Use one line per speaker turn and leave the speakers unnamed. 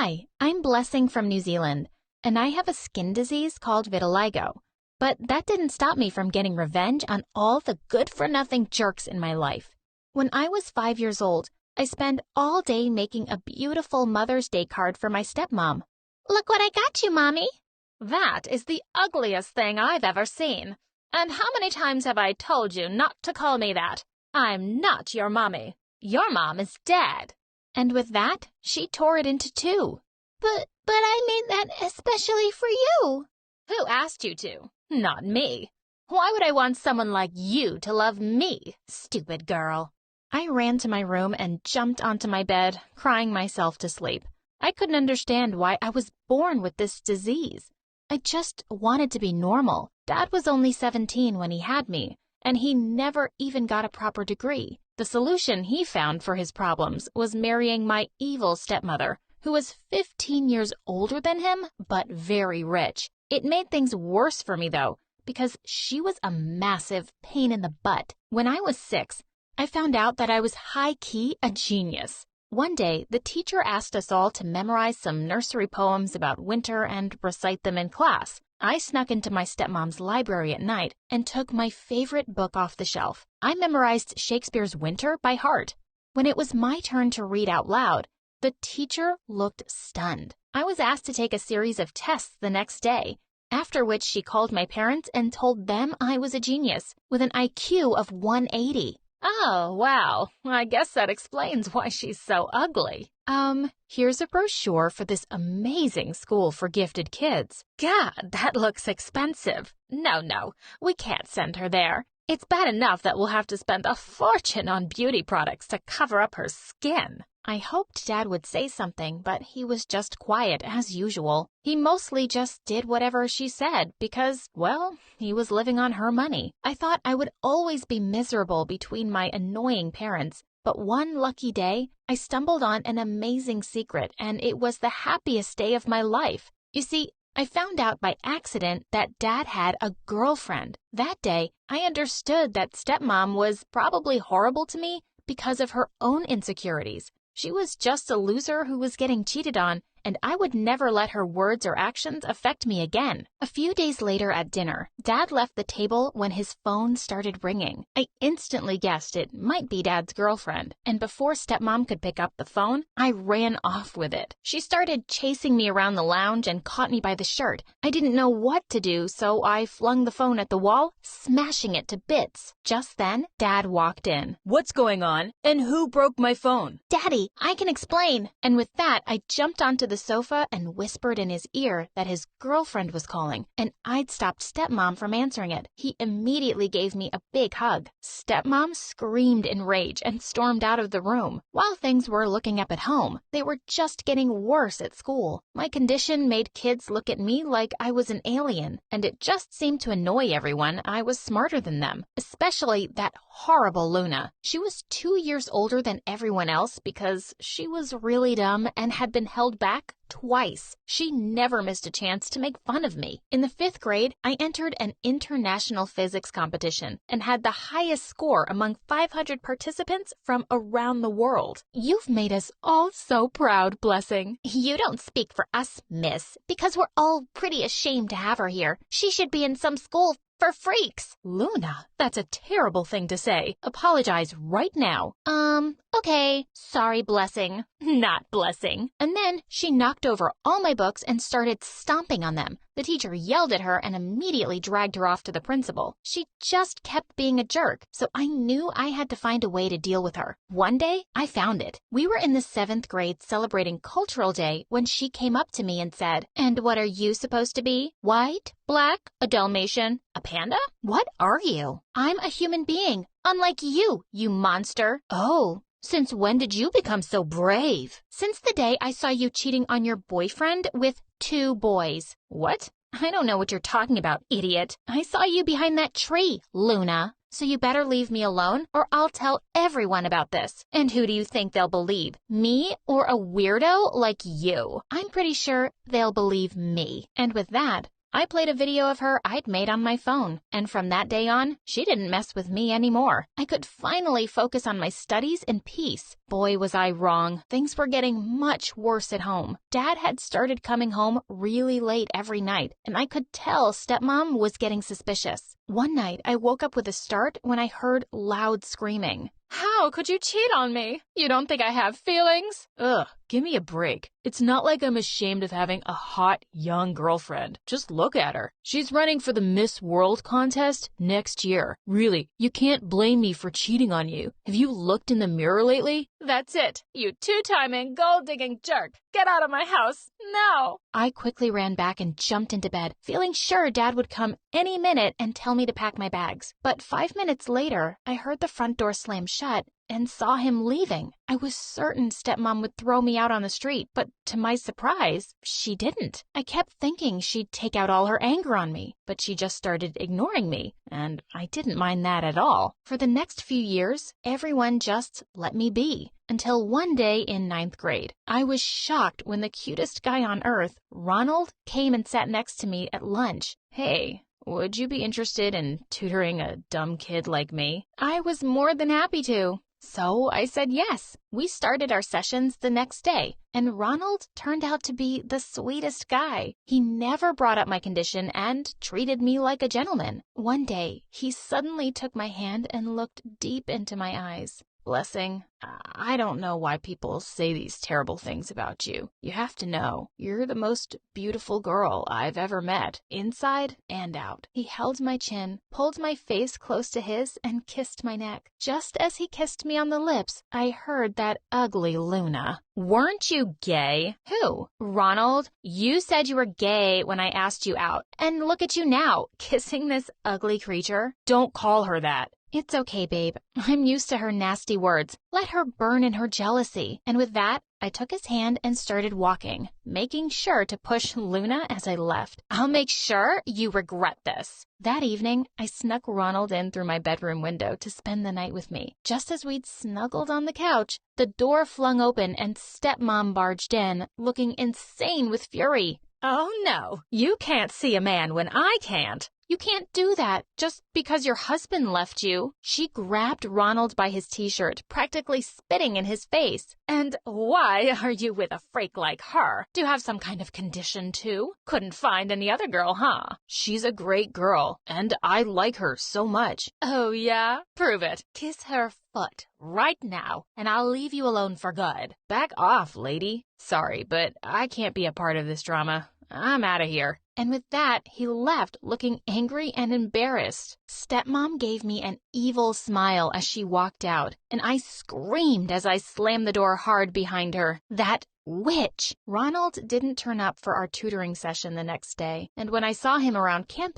Hi, I'm Blessing from New Zealand, and I have a skin disease called vitiligo. But that didn't stop me from getting revenge on all the good-for-nothing jerks in my life. When I was 5 years old, I spent all day making a beautiful Mother's Day card for my stepmom. Look what I got you, Mommy!
That is the ugliest thing I've ever seen. And how many times have I told you not to call me that? I'm not your mommy. Your mom is dead.
And with that, she tore it into two.
But I made that especially for you.
Who asked you to? Not me. Why would I want someone like you to love me, stupid girl?
I ran to my room and jumped onto my bed, crying myself to sleep. I couldn't understand why I was born with this disease. I just wanted to be normal. Dad was only 17 when he had me, and he never even got a proper degree. The solution he found for his problems was marrying my evil stepmother, who was 15 years older than him, but very rich. It made things worse for me, though, because she was a massive pain in the butt. When I was 6, I found out that I was high-key a genius. One day, the teacher asked us all to memorize some nursery poems about winter and recite them in class. I snuck into my stepmom's library at night and took my favorite book off the shelf. I memorized Shakespeare's Winter by heart. When it was my turn to read out loud, the teacher looked stunned. I was asked to take a series of tests the next day, after which she called my parents and told them I was a genius with an IQ of 180.
Oh, wow. I guess that explains why she's so ugly.
Here's a brochure for this amazing school for gifted kids.
God, that looks expensive. No, we can't send her there. It's bad enough that we'll have to spend a fortune on beauty products to cover up her skin.
I hoped Dad would say something, but he was just quiet as usual. He mostly just did whatever she said because, well, he was living on her money. I thought I would always be miserable between my annoying parents, but one lucky day, I stumbled on an amazing secret, and it was the happiest day of my life. You see, I found out by accident that Dad had a girlfriend. That day, I understood that stepmom was probably horrible to me because of her own insecurities. She was just a loser who was getting cheated on, and I would never let her words or actions affect me again. A few days later at dinner, Dad left the table when his phone started ringing. I instantly guessed it might be Dad's girlfriend, and before stepmom could pick up the phone, I ran off with it. She started chasing me around the lounge and caught me by the shirt. I didn't know what to do, so I flung the phone at the wall, smashing it to bits. Just then, Dad walked in.
What's going on? And who broke my phone?
Daddy, I can explain.
And with that, I jumped onto the sofa and whispered in his ear that his girlfriend was calling, and I'd stopped stepmom from answering it. He immediately gave me a big hug. Stepmom screamed in rage and stormed out of the room. While things were looking up at home, they were just getting worse at school. My condition made kids look at me like I was an alien, and it just seemed to annoy everyone I was smarter than them, especially that horrible Luna. She was 2 years older than everyone else because she was really dumb and had been held back twice. She never missed a chance to make fun of me. In the 5th grade, I entered an international physics competition and had the highest score among 500 participants from around the world. You've made us all so proud, Blessing.
You don't speak for us, miss, because we're all pretty ashamed to have her here. She should be in some school for freaks.
Luna, that's a terrible thing to say. Apologize right now.
Okay. Sorry, Blessing.
Not Blessing. And then she knocked over all my books and started stomping on them. The teacher yelled at her and immediately dragged her off to the principal. She just kept being a jerk, so I knew I had to find a way to deal with her. One day, I found it. We were in the 7th grade celebrating Cultural Day when she came up to me and said, "And what are you supposed to be? White? Black? A Dalmatian? A panda? What are you?" "I'm a human being, unlike you, you monster." "Oh. Since when did you become so brave?" "Since the day I saw you cheating on your boyfriend with 2 boys." "What? I don't know what you're talking about, idiot." "I saw you behind that tree, Luna. So you better leave me alone or I'll tell everyone about this. And who do you think they'll believe? Me or a weirdo like you?" "I'm pretty sure they'll believe me." And with that, I played a video of her I'd made on my phone, and from that day on, she didn't mess with me anymore. I could finally focus on my studies in peace. Boy, was I wrong. Things were getting much worse at home. Dad had started coming home really late every night, and I could tell stepmom was getting suspicious. One night, I woke up with a start when I heard loud screaming.
How could you cheat on me? You don't think I have feelings?
Ugh, give me a break. It's not like I'm ashamed of having a hot, young girlfriend. Just look at her. She's running for the Miss World contest next year. Really, you can't blame me for cheating on you. Have you looked in the mirror lately?
That's it, you two-timing, gold-digging jerk. Get out of my house, now!
I quickly ran back and jumped into bed, feeling sure Dad would come any minute and tell me to pack my bags. But 5 minutes later, I heard the front door slam shut and saw him leaving. I was certain stepmom would throw me out on the street, but to my surprise, she didn't. I kept thinking she'd take out all her anger on me, but she just started ignoring me, and I didn't mind that at all. For the next few years, everyone just let me be. Until one day in 9th grade, I was shocked when the cutest guy on earth, Ronald, came and sat next to me at lunch.
Hey, would you be interested in tutoring a dumb kid like me?
I was more than happy to. So I said yes. We started our sessions the next day, and Ronald turned out to be the sweetest guy. He never brought up my condition and treated me like a gentleman. One day, he suddenly took my hand and looked deep into my eyes. Blessing, I don't know why people say these terrible things about you. You have to know, you're the most beautiful girl I've ever met, inside and out. He held my chin, pulled my face close to his, and kissed my neck. Just as he kissed me on the lips, I heard that ugly Luna.
Weren't you gay?
Who? Ronald? You said you were gay when I asked you out. And look at you now, kissing this ugly creature.
Don't call her that.
It's okay, babe. I'm used to her nasty words. Let her burn in her jealousy. And with that, I took his hand and started walking, making sure to push Luna as I left.
I'll make sure you regret this.
That evening, I snuck Ronald in through my bedroom window to spend the night with me. Just as we'd snuggled on the couch, the door flung open and stepmom barged in, looking insane with fury.
Oh no, you can't see a man when I can't.
You can't do that just because your husband left you. She grabbed Ronald by his t-shirt, practically spitting in his face.
And why are you with a freak like her? Do you have some kind of condition too? Couldn't find any other girl, huh?
She's a great girl, and I like her so much.
Oh yeah? Prove it. Kiss her foot right now, and I'll leave you alone for good.
Back off, lady. Sorry, but I can't be a part of this drama. I'm out of here.
And with that, he left looking angry and embarrassed. Stepmom gave me an evil smile as she walked out, and I screamed as I slammed the door hard behind her. That witch! Ronald didn't turn up for our tutoring session the next day, and when I saw him around campus,